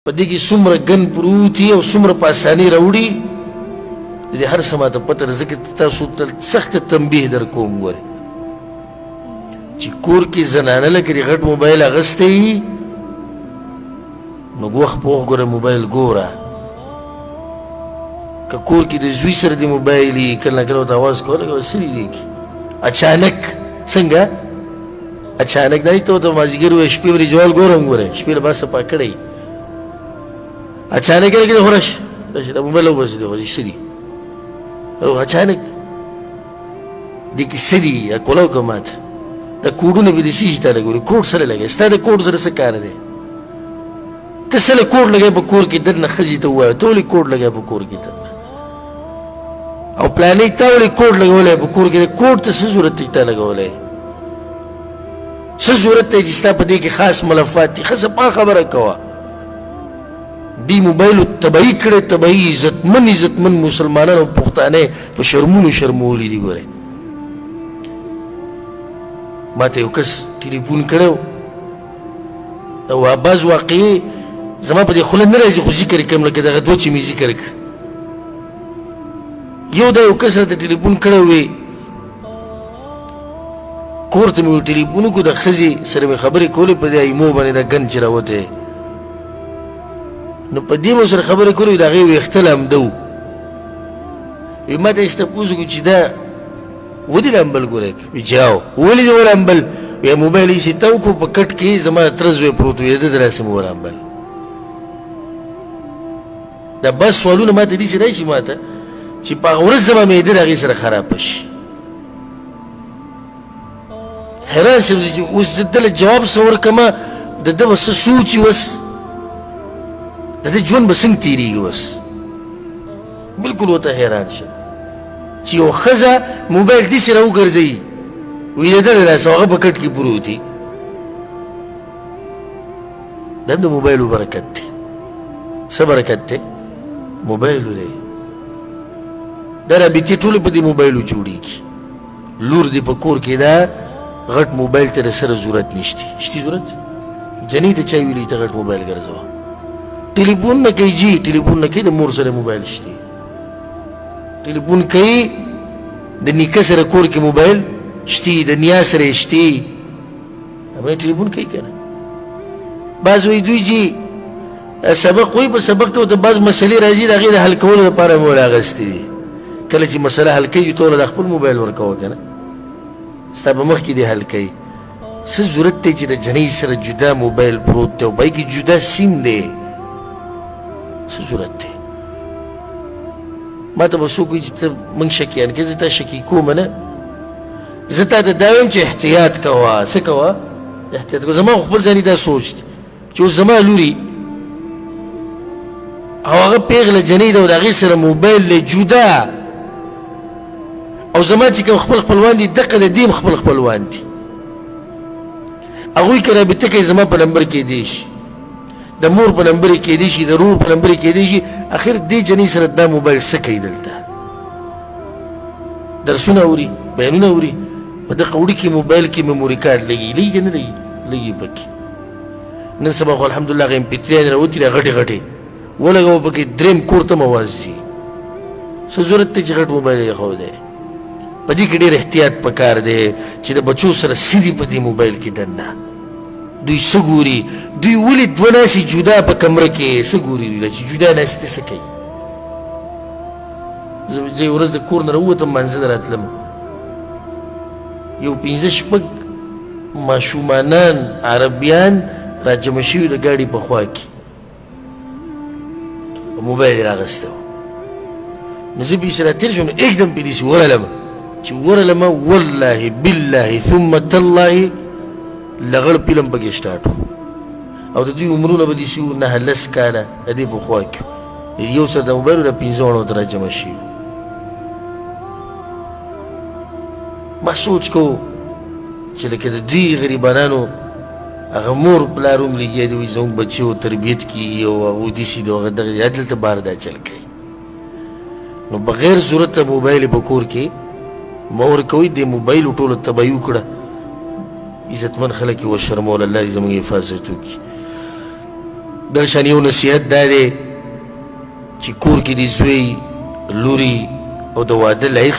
په دې کې څومره ګن پروت وي او څومره په اسانۍ راوړي د دې هر څه ماته پته ده ځکه تاسو ته سخته تنبیه در کوم ګورې چې کور کې زنانه لکه د غټ موبایل اغستی وي نو وخت په وخت ګوره موبایل ګوره که کور کې د زوی سره د موبایل وي کله نه کله ورته اواز کولی څه دي دې کې اچانک څنګه اچانک دا ته ورته مازدیګر ووایي شپې به جوال ګورم ګوره شپې له ما صفا کړی اچانک لکه خو راشه دا موبایل وباسي دی خو څه دي او اچانک دې کې څه دي یا کولاو که ماته دا کوډونه به دې څه شي ته لګوري کوډ سره لګوي ستا د کوډ سره څه کار دی ته سره کوډ لګوي په کور کې دننه ښځې ته ووایه ته ولې کوډ لګوي په کور کې دننه او پلانې تا ولې کوډ لګولی په کور کې کوډ ته څه ضرورت دی تا لګولی څه ضرورت دی چې ستا په دې کې خاص ملفات دي ښه صفا خبره کوه دی موبایلو تبعی کړی تبعی عزتمن مسلمانان او پښتانه په شرمونو شرمولی دي ګورئ ما ته یو کس ټلیفون کړی او بعض واقعي زما په دې خوله نه راځي خو ذکر یې کوم لکه دغه دوه چې مې ذکر کړ یو دا یو کس راته ټلیفون کړی وی کور ته مې ټلیفون وکړو د ښځې سره مې خبرې کولې په دې ایمو باندې دا ګن چې راوتی نو په دې مو سره خبرې کولې د هغې ویښته لامده و وی ما ته یې تپوس وکړو چې دا ودې لامبل ګورې وی چې او ولې دې ولامبل وی موبایل یې سې تاو کړو په کټ کې زما تره زوی پروت وی د ده داسې مو ولامبل دا بس سوالونه ما ته داسې راشي ما ته چې په هغه ورځ زما معده د هغې سره خرابه شي حیران شم چې اوس زه دله جواب څه ورکړمه د ده به څه سوچ وي اوس د ده ژوند به څنګه تېرېږي اوس بلکل ورته حیران شم چې یو ښځه موبایل داسې راوګرځوي وي د ده د لاسه هغه په کټ کې پروت وي دا هم د موبایلو برکت دی څه برکت دی موبایلو دی دا رابطې ټولې په دې موبایلو جوړېږي لور دې په کور کې دا غټ موبایل ته د سره ضرورت نشتی شتي ضرورت جنۍ ته چا ویلي ته غټ موبایل ګرځوه ټلیفون نه کوي جی ټلیفون نه کوي د مور سره موبایل شته ټلیفون کوي د نیکه سره کور کې موبایل شته د نیا سره شته هغه ټلیفون کوي کنه بعض وی دوی جی سبق وي په سبق ته د بعض مسلې راځي د هغې د حل کولو لپاره مو راغستې دي کله چې مسله حل کوي ټوله د خپل موبایل ورکوه کنه ستا په مخ کې دې حل کوي څه ضرورت دی چې د جنۍ سره جدا موبایل پروت دی او پای کې جدا سیم دی څه ضرورت دی ما ته به څوک وایي چې ته موږ شکیان کې زه تا شکي کوم نه زه تا ته دا وایم چې احتیاط کوه څه کوه احتیاط کوه زما خو خپل ځاني دا سوچ دی چې اوس زما لوري او هغه پیغله جنۍ ده او د هغې سره موبایل دی جدا او زما چې کوم خپل خپلوان دي دقه د دې خپل خپلوان دي هغوی که رابطه کوي زما په نمبر کېدی شي د مور په نمبر یې کېدی شي د رور په نمبر یې کېدی شي اخر دې جنۍ سره دا موبایل څه کوي دلته درسونه اوري بیانونه اوري په دغه وړي کې موبایل کې میموري کارډ لګي لګي که نه لګي لګي پکې نن سبا خو الحمدلله هغه امپیتریانې راوتي دی غټې غټې ولګوه پکې درېیم کور ته موازي څه ضرورت دی چې غټ موبایل یې ایښودی په دې کې ډېر احتیاط پکار دی چې د بچو سره څه دي په دې موبایل کې دننه دوی څه ګوري دوی ولې دوه ناستې جدا په کمره کې څه ګوري دوی چې جدا ناستې څه کوي زه یو ورځ د کور نه راووتم مانځه ته راتلم یو 15 شپږ ماشومانان عربیان راجمع شوي د ګاډي په خوا کې موبایل یې راغستی و نو زه بیسې راتېر شوم نو एकदम پې داسې ورغلم چې ورغلمه والله بالله ثم تالله لغړ فلم پکې سټارټ و او د دوی عمرونه به داسې وو 9 10 کاله د دې په خوا کې یو سره د موبایلو د 15 وړو ته راجمع شوي ما سوچ کو چې لکه د دوی غریبانانو هغه مور پلار هم لګیا دي وایي زموږ بچي و تربیت کېږي او هغوی داسې دي هغه دغه دلته بار دا چل کوي نو بغیر ضرورته موبایل په کور کې مه ورکوئ دې موبایلو ټوله تباهي وکړه عزتمن خلک یې وشرمول الله دې زموږ حفاظت وکړي دغه شان یو نصیحت دا دی چې کور کې د زوی لوري او د واده لایق